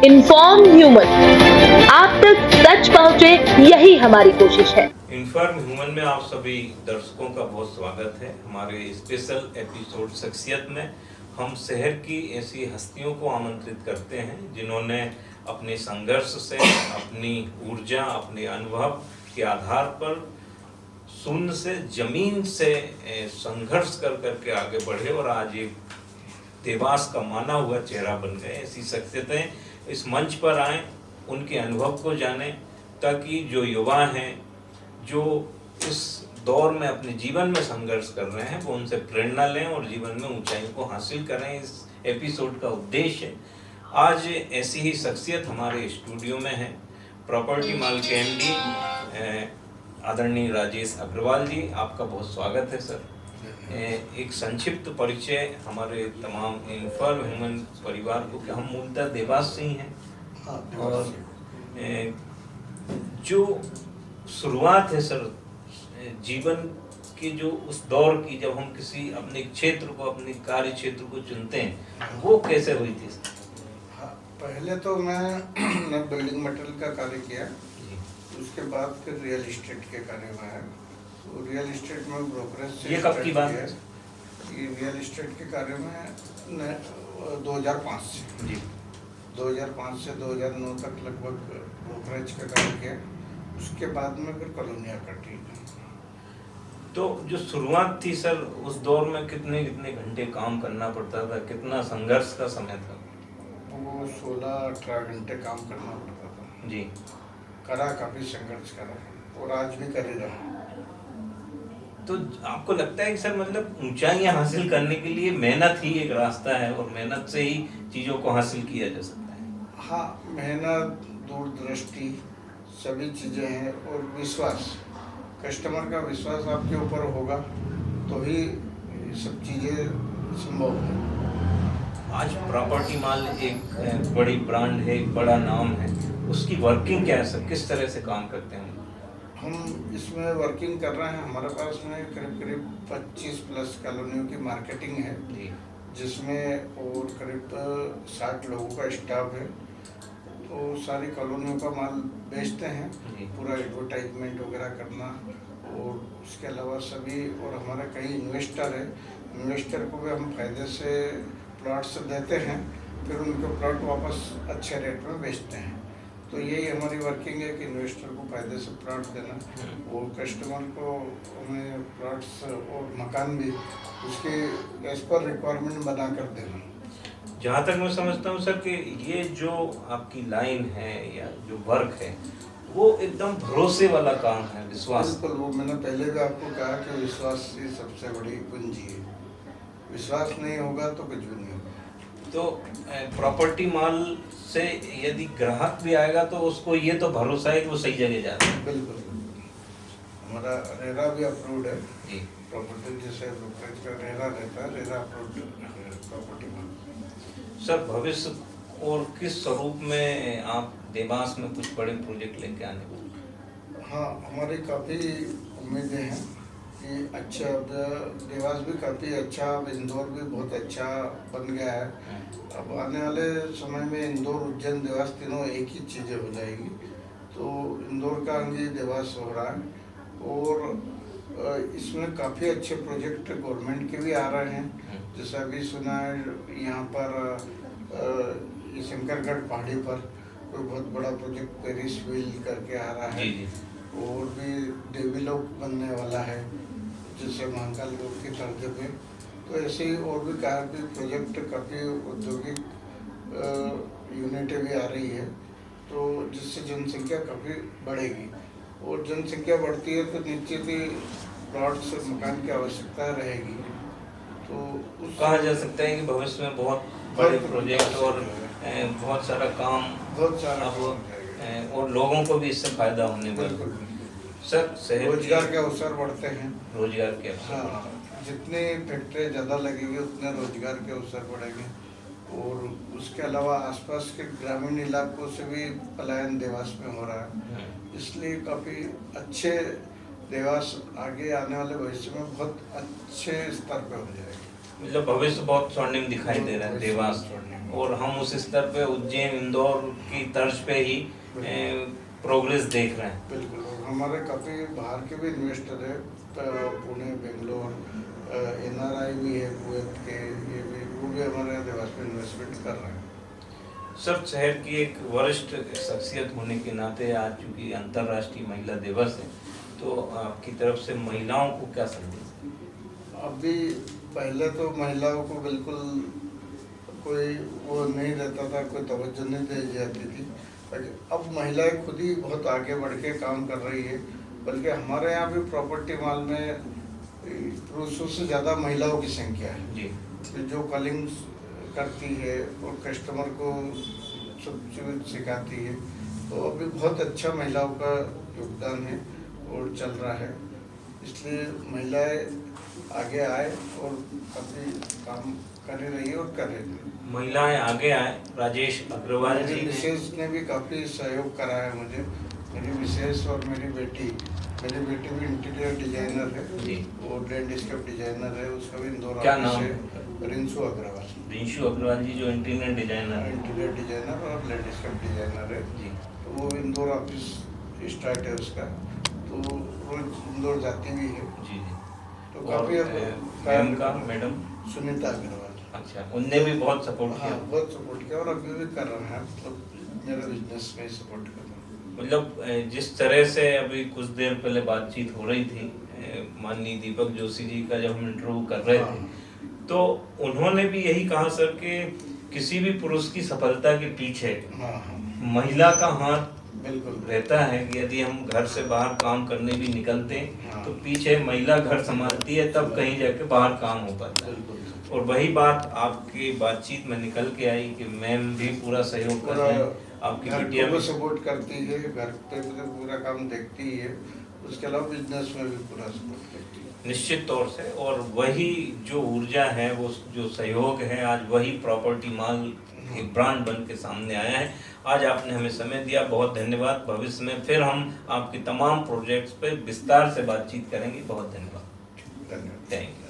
Inform human, आप तक सच पहुंचे, यही हमारी कोशिश है। इन्फॉर्म ह्यूमन में आप सभी दर्शकों का बहुत स्वागत है। हमारे स्पेशल एपिसोड शख्सियत में हम शहर की ऐसी हस्तियों को आमंत्रित करते हैं जिन्होंने अपने संघर्ष से, अपनी ऊर्जा, अपने अनुभव के आधार पर शून्य से जमीन से संघर्ष कर करके आगे बढ़े और आज एक देवास का माना हुआ चेहरा बन गए। ऐसी शख्सियतें इस मंच पर आएं, उनके अनुभव को जानें, ताकि जो युवा हैं, जो इस दौर में अपने जीवन में संघर्ष कर रहे हैं, वो उनसे प्रेरणा लें और जीवन में ऊंचाई को हासिल करें। इस एपिसोड का उद्देश्य है। आज ऐसी ही शख्सियत हमारे स्टूडियो में है। प्रॉपर्टी माल के एमडी आदरणीय राजेश अग्रवाल जी, आपका बहुत स्वागत है सर। एक संक्षिप्त परिचय हमारे तमाम इन्फॉर्म ह्यूमन परिवार को कि हम मूलतः देवास से ही हैं और जो शुरुआत है सर जीवन के, जो उस दौर की जब हम किसी अपने क्षेत्र को, अपने कार्य क्षेत्र को चुनते हैं, वो कैसे हुई थी सर? हाँ, पहले तो मैं बिल्डिंग मटेरियल का कार्य किया, उसके बाद फिर रियल इस्टेट के कार्य में है। तो रियल इस्टेट में ब्रोकरेज से ये कब की बात है? ये रियल इस्टेट के कार्य में 2005 से जी 2005 से 2009 तक लगभग ब्रोकरेज का कार्य किया। उसके बाद में फिर कॉलोनिया कटी। तो जो शुरुआत थी सर, उस दौर में कितने कितने घंटे काम करना पड़ता था, कितना संघर्ष का समय था? वो 16-18 घंटे काम करना पड़ता था जी। करा, काफ़ी संघर्ष करा और आज भी कर ही रहा। तो आपको लगता है कि सर मतलब ऊंचाइयां हासिल करने के लिए मेहनत ही एक रास्ता है और मेहनत से ही चीज़ों को हासिल किया जा सकता है? हाँ, मेहनत, दूरदृष्टि, सभी चीज़ें हैं और विश्वास, कस्टमर का विश्वास आपके ऊपर होगा तो ही सब चीज़ें संभव है। आज प्रॉपर्टी माल एक बड़ी ब्रांड है, एक बड़ा नाम है, उसकी वर्किंग क्या है सर, किस तरह से काम करते हैं? हम इसमें वर्किंग कर रहे हैं। हमारे पास में करीब 25+ कॉलोनियों की मार्केटिंग है जी। जिसमें और करीब 60 लोगों का स्टाफ है। तो सारी कॉलोनियों का माल बेचते हैं, पूरा एडवर्टाइजमेंट वगैरह करना, और उसके अलावा सभी, और हमारे कई इन्वेस्टर है, इन्वेस्टर को भी हम फायदे से प्लॉट्स देते हैं, फिर उनको प्लॉट वापस अच्छे रेट में बेचते हैं। तो यही हमारी वर्किंग है कि इन्वेस्टर को फायदे से प्लॉट देना और कस्टमर को हमें प्लॉट्स और मकान भी उसके एज पर रिक्वायरमेंट बना कर देना। जहाँ तक मैं समझता हूँ सर कि ये जो आपकी लाइन है या जो वर्क है, वो एकदम भरोसे वाला काम है, विश्वास। बिल्कुल, वो मैंने पहले भी आपको कहा कि विश्वास ही सबसे बड़ी पूंजी है। विश्वास नहीं होगा तो कुछ भी नहीं होगा। तो प्रॉपर्टी माल से यदि ग्राहक भी आएगा तो उसको ये तो भरोसा है कि वो सही जगह जा रहा है। बिल्कुल, हमारा रेरा भी अप्रूव्ड है जी। प्रॉपर्टी, जैसे ब्रोकरेज का रेरा रहता है, रेरा अप्रूव्ड प्रॉपर्टी माल। सर भविष्य और किस स्वरूप में आप देवास में कुछ बड़े प्रोजेक्ट लेके आने वाले? हाँ, हमारी काफ़ी उम्मीदें हैं कि अच्छा, देवास भी काफ़ी अच्छा, अब इंदौर भी बहुत अच्छा बन गया है। अब आने वाले समय में इंदौर, उज्जैन, देवास तीनों एक ही चीज़ें हो जाएगी। तो इंदौर का अंग देवास हो रहा है और इसमें काफ़ी अच्छे प्रोजेक्ट गवर्नमेंट के भी आ रहे हैं। जैसे अभी सुना है यहाँ पर शंकरगढ़ पहाड़ी पर कोई बहुत बड़ा प्रोजेक्ट पेरिस व्हील करके आ रहा है। जी। और भी देवीलोक बनने वाला है, जैसे महाकाल लोक की तर्ज पे। तो ऐसे ही और भी काफ़ी प्रोजेक्ट, काफ़ी औद्योगिक यूनिटें भी आ रही है, तो जिससे जनसंख्या काफ़ी बढ़ेगी और जनसंख्या बढ़ती है तो निश्चित ही प्लॉट्स, मकान की आवश्यकता रहेगी। तो कहा जा सकता है कि भविष्य में बहुत बड़े प्रोजेक्ट और बहुत सारा काम, बहुत सारा अब और लोगों को भी इससे फायदा होने वाला है। सर रोजगार के अवसर बढ़ते हैं। रोजगार के अवसर, हाँ, जितनी फैक्ट्री ज़्यादा लगेगी उतने रोजगार के अवसर बढ़ेंगे और उसके अलावा आसपास के ग्रामीण इलाकों से भी पलायन देवास में हो रहा है। इसलिए काफ़ी अच्छे देवास आगे आने वाले भविष्य में बहुत अच्छे स्तर पर हो जाएगा। मतलब भविष्य बहुत स्वर्णिम दिखाई दे रहा है देवास, स्वर्णिम। और हम उस स्तर पे उज्जैन इंदौर की तर्ज पे ही प्रोग्रेस देख रहे हैं। बिल्कुल, और हमारे काफ़ी बाहर के भी इन्वेस्टर है, पुणे, बेंगलोर, NRI भी है कुवैत के, ये भी वो भी हमारे यहाँ देवास में इन्वेस्टमेंट कर रहे हैं। सर, शहर की एक वरिष्ठ शख्सियत होने के नाते आज चूंकि अंतर्राष्ट्रीय महिला दिवस है, तो आपकी तरफ से महिलाओं को क्या संदेश? अभी पहले तो महिलाओं को बिल्कुल कोई वो नहीं रहता था, कोई तवज्जो नहीं दी जाती थी, लेकिन अब महिलाएं खुद ही बहुत आगे बढ़ के काम कर रही है। बल्कि हमारे यहाँ भी प्रॉपर्टी मॉल में पुरुषों से ज़्यादा महिलाओं की संख्या है जी। जो कॉलिंग करती है और कस्टमर को सब चीज़ सिखाती है। तो अभी बहुत अच्छा महिलाओं का योगदान है और चल रहा है, इसलिए महिलाएं आगे आए और काफ़ी काम कर रही है और कर रही है। महिलाएं आगे आए। राजेश अग्रवाल जी मेरी ने मिसेज ने भी काफ़ी सहयोग करा है मुझे। मेरी मिसेज और मेरी बेटी भी इंटीरियर डिजाइनर है जी। और लैंडस्केप डिजाइनर है, उसका भी इंदौर क्या ऑफिस नाम है। रिंशु अग्रवाल। रिंशु अग्रवाल जी जो इंटीरियर डिजाइनर है। इंटीरियर डिजाइनर और लैंडस्केप डिजाइनर है जी। तो वो इंदौर ऑफिस स्टार्ट है उसका, तो रोज इंदौर जाती भी है। जी जी। तो और काफ़ी का मैडम सुनीता अग्रवाल। अच्छा, उनने भी बहुत सपोर्ट हाँ, किया। बहुत सपोर्ट किया और अभी भी कर रहे हैं, मतलब मेरा बिजनेस में सपोर्ट कर रहे हैं। मतलब जिस तरह से अभी कुछ देर पहले बातचीत हो रही थी माननीय दीपक जोशी जी का, जब हम इंटरव्यू कर रहे थे, तो उन्होंने भी यही कहा सर कि किसी भी पुरुष की सफलता के पीछे महिला का हाथ बिल्कुल रहता है। कि यदि हम घर से बाहर काम करने भी निकलते हैं हाँ। तो पीछे महिला घर संभालती है, तब कहीं जाके बाहर काम हो पाता है। बिल्कुल। और वही बात आपकी बातचीत में निकल के आई कि मैम भी पूरा सहयोग कर रहे हैं, आपकी घर बिटिया को भी सपोर्ट करती है, घर पे भी पूरा काम देखती है, उसके अलावा बिजनेस में भी पूरा सपोर्ट करती है। निश्चित तौर से। और वही जो ऊर्जा है, वो जो सहयोग है, आज वही प्रॉपर्टी मॉल एक ब्रांड बन के सामने आया है। आज आपने हमें समय दिया, बहुत धन्यवाद। भविष्य में फिर हम आपके तमाम प्रोजेक्ट्स पे विस्तार से बातचीत करेंगे। बहुत धन्यवाद। धन्यवाद। Thank you.